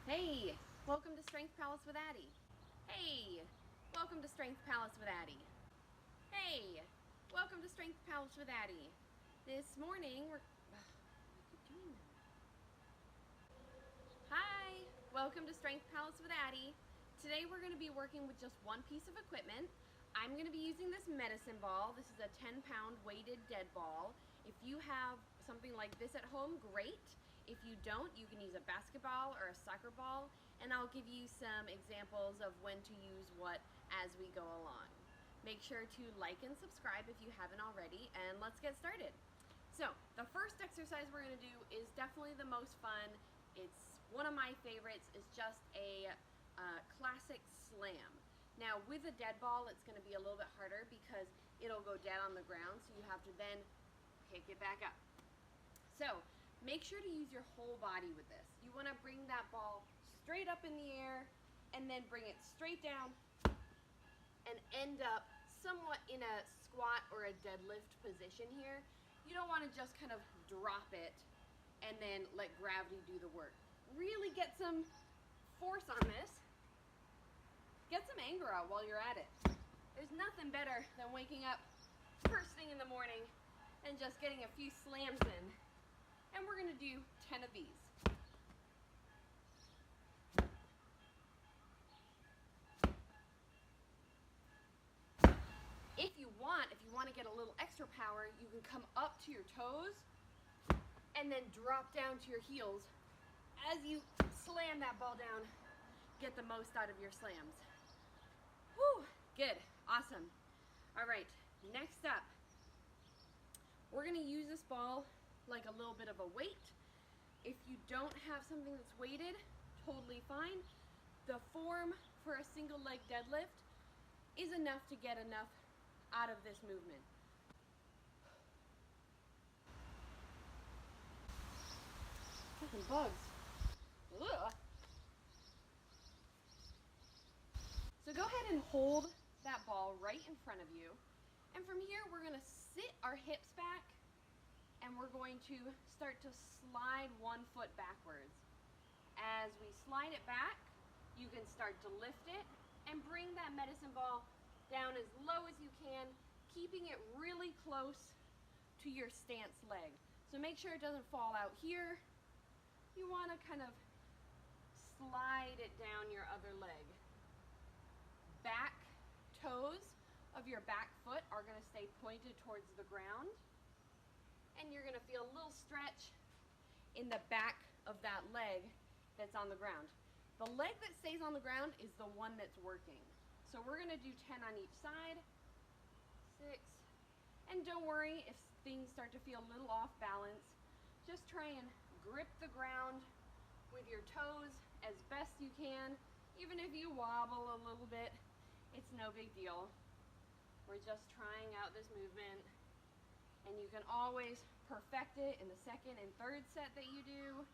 Hey, welcome to Strength Palace with Addie. Hey, welcome to Strength Palace with Addie. Hey, welcome to Strength Palace with Addie. This morning we're... Why are you doing that? Hi, welcome to Strength Palace with Addie. Today we're going to be working with just one piece of equipment. I'm going to be using this medicine ball. This is a 10-pound weighted dead ball. If you have something like this at home, great. If you don't, you can use a basketball or a soccer ball, and I'll give you some examples of when to use what as we go along. Make sure to like and subscribe if you haven't already, and let's get started. So, the first exercise we're going to do is definitely the most fun. It's one of my favorites. It's just a classic slam. Now, with a dead ball, it's going to be a little bit harder because it'll go dead on the ground, so you have to then pick it back up. So, make sure to use your whole body with this. You want to bring that ball straight up in the air and then bring it straight down and end up somewhat in a squat or a deadlift position here. You don't want to just kind of drop it and then let gravity do the work. Really get some force on this. Get some anger out while you're at it. There's nothing better than waking up first thing in the morning and just getting a few slams in. And we're going to do 10 of these. If you want to get a little extra power, you can come up to your toes and then drop down to your heels as you slam that ball down. Get the most out of your slams. Whew, good, awesome. All right, next up, we're going to use this ball like a little bit of a weight. If you don't have something that's weighted, totally fine. The form for a single leg deadlift is enough to get enough out of this movement. Fucking bugs. Ugh. So go ahead and hold that ball right in front of you. And from here, we're gonna sit our hips back and we're going to start to slide one foot backwards. As we slide it back, you can start to lift it and bring that medicine ball down as low as you can, keeping it really close to your stance leg. So make sure it doesn't fall out here. You want to kind of slide it down your other leg. Back toes of your back foot are going to stay pointed towards the ground. And you're going to feel a little stretch in the back of that leg that's on the ground. The leg that stays on the ground is the one that's working. So we're going to do 10 on each side. 6. And don't worry if things start to feel a little off balance. Just try and grip the ground with your toes as best you can. Even if you wobble a little bit, it's no big deal. We're just trying out this movement. And you can always perfect it in the second and third set that you do.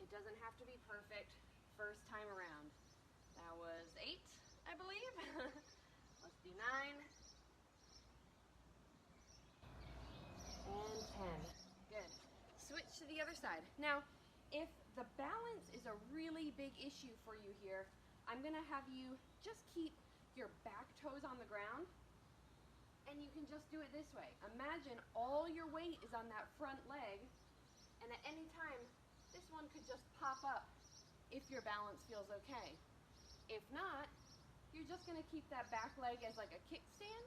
It doesn't have to be perfect first time around. That was 8, I believe. Let's do 9. And 10. Good. Switch to the other side. Now, if the balance is a really big issue for you here, I'm going to have you just keep your back toes on the ground. And you can just do it this way. Imagine all your weight is on that front leg, and at any time, this one could just pop up if your balance feels okay. If not, you're just gonna keep that back leg as like a kickstand,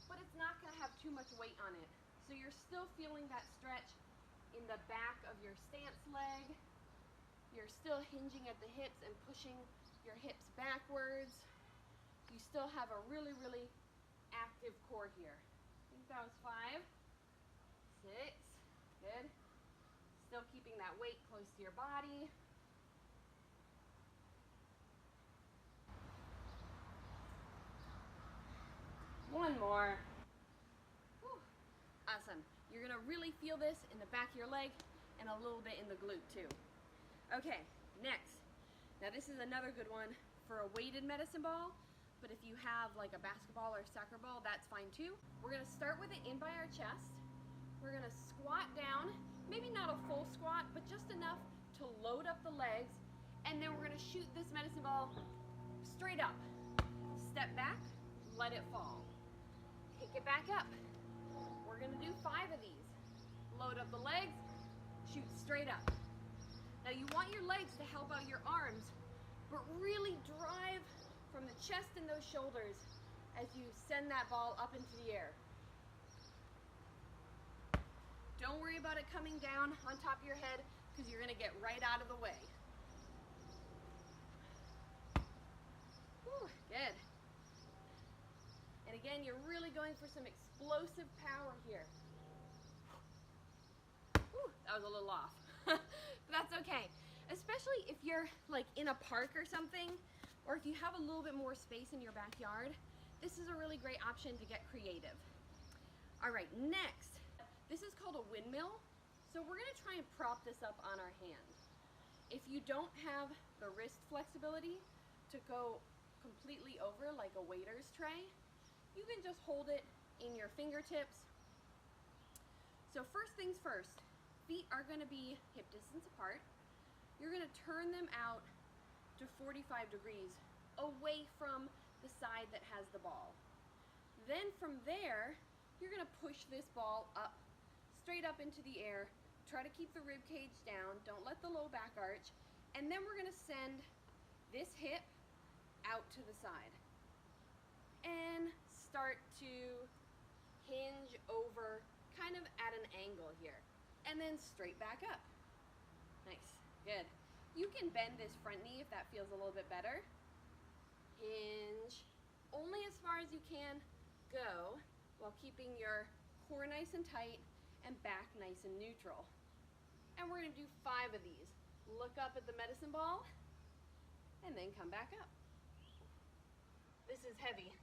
but it's not gonna have too much weight on it. So you're still feeling that stretch in the back of your stance leg. You're still hinging at the hips and pushing your hips backwards. You still have a really, really active core here. I think that was 5, 6, good. Still keeping that weight close to your body. One more. Whew. Awesome. You're gonna really feel this in the back of your leg and a little bit in the glute too. Okay, next. Now this is another good one for a weighted medicine ball. But if you have like a basketball or soccer ball, that's fine too. We're gonna start with it in by our chest. We're gonna squat down, maybe not a full squat, but just enough to load up the legs, and then we're gonna shoot this medicine ball straight up. Step back, let it fall. Pick it back up. We're gonna do 5 of these. Load up the legs, shoot straight up. Now you want your legs to help out your arms, but really drive from the chest and those shoulders as you send that ball up into the air. Don't worry about it coming down on top of your head, because you're gonna get right out of the way. Whew, good. And again, you're really going for some explosive power here. Whew, that was a little off. But that's okay. Especially if you're like in a park or something, or if you have a little bit more space in your backyard, this is a really great option to get creative. All right, next, this is called a windmill. So we're gonna try and prop this up on our hand. If you don't have the wrist flexibility to go completely over like a waiter's tray, you can just hold it in your fingertips. So first things first, feet are gonna be hip distance apart. You're gonna turn them out to 45 degrees away from the side that has the ball. Then from there, you're gonna push this ball up, straight up into the air. Try to keep the rib cage down, don't let the low back arch, and then we're gonna send this hip out to the side. And start to hinge over kind of at an angle here. And then straight back up. Nice, good. You can bend this front knee if that feels a little bit better. Hinge only as far as you can go while keeping your core nice and tight and back nice and neutral. And we're gonna do 5 of these. Look up at the medicine ball and then come back up. This is heavy.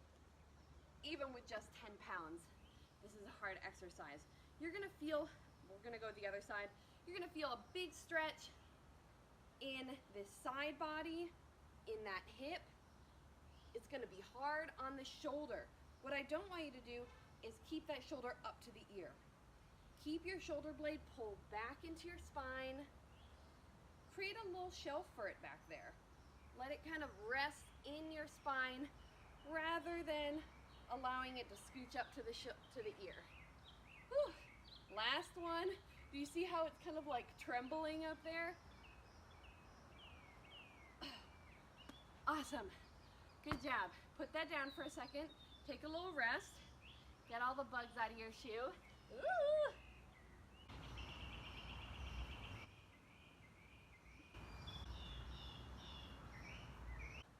Even with just 10 pounds, this is a hard exercise. You're gonna feel, we're gonna go to the other side, you're gonna feel a big stretch in this side body, in that hip. It's gonna be hard on the shoulder. What I don't want you to do is keep that shoulder up to the ear. Keep your shoulder blade pulled back into your spine. Create a little shelf for it back there. Let it kind of rest in your spine rather than allowing it to scooch up to the ear. Whew. Last one. Do you see how it's kind of like trembling up there? Awesome. Good job. Put that down for a second. Take a little rest. Get all the bugs out of your shoe. Ooh.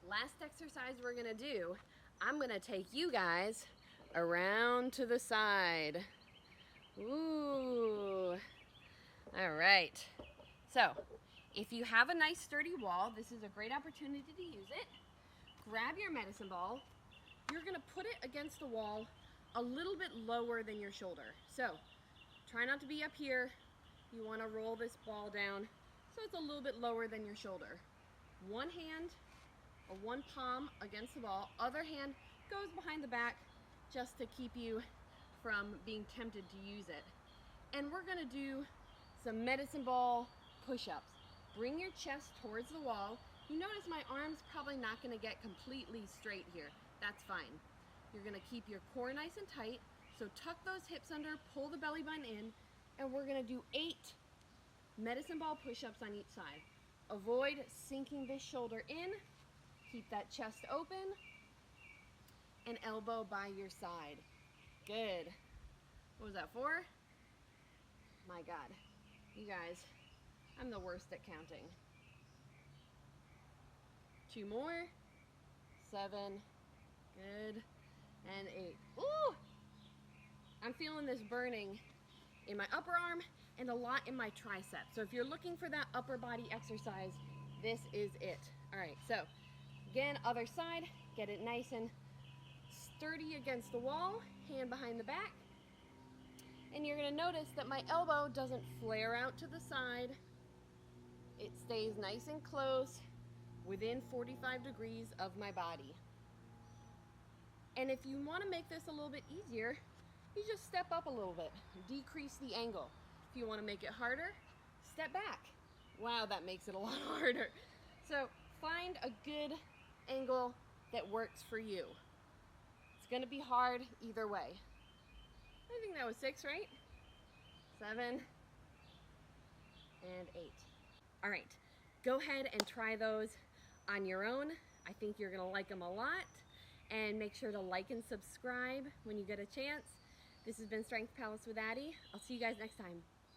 Last exercise we're gonna do, I'm gonna take you guys around to the side. Ooh. All right. So, if you have a nice sturdy wall, this is a great opportunity to use it. Grab your medicine ball. You're gonna put it against the wall a little bit lower than your shoulder. So, try not to be up here. You wanna roll this ball down so it's a little bit lower than your shoulder. One hand or one palm against the ball, other hand goes behind the back just to keep you from being tempted to use it. And we're gonna do some medicine ball push-ups. Bring your chest towards the wall. You notice my arm's probably not gonna get completely straight here. That's fine. You're gonna keep your core nice and tight. So tuck those hips under, pull the belly button in, and we're gonna do 8 medicine ball push-ups on each side. Avoid sinking this shoulder in. Keep that chest open and elbow by your side. Good. What was that, 4? My God, you guys, I'm the worst at counting. 2 more, 7, good, and 8. Ooh! I'm feeling this burning in my upper arm and a lot in my tricep. So if you're looking for that upper body exercise, this is it. All right, so again, other side, get it nice and sturdy against the wall, hand behind the back. And you're gonna notice that my elbow doesn't flare out to the side. It stays nice and close within 45 degrees of my body. And if you wanna make this a little bit easier, you just step up a little bit, decrease the angle. If you wanna make it harder, step back. Wow, that makes it a lot harder. So find a good angle that works for you. It's gonna be hard either way. I think that was 6, right? 7 and 8. All right, go ahead and try those on your own. I think you're gonna like them a lot. And make sure to like and subscribe when you get a chance. This has been Strength Palace with Addie. I'll see you guys next time.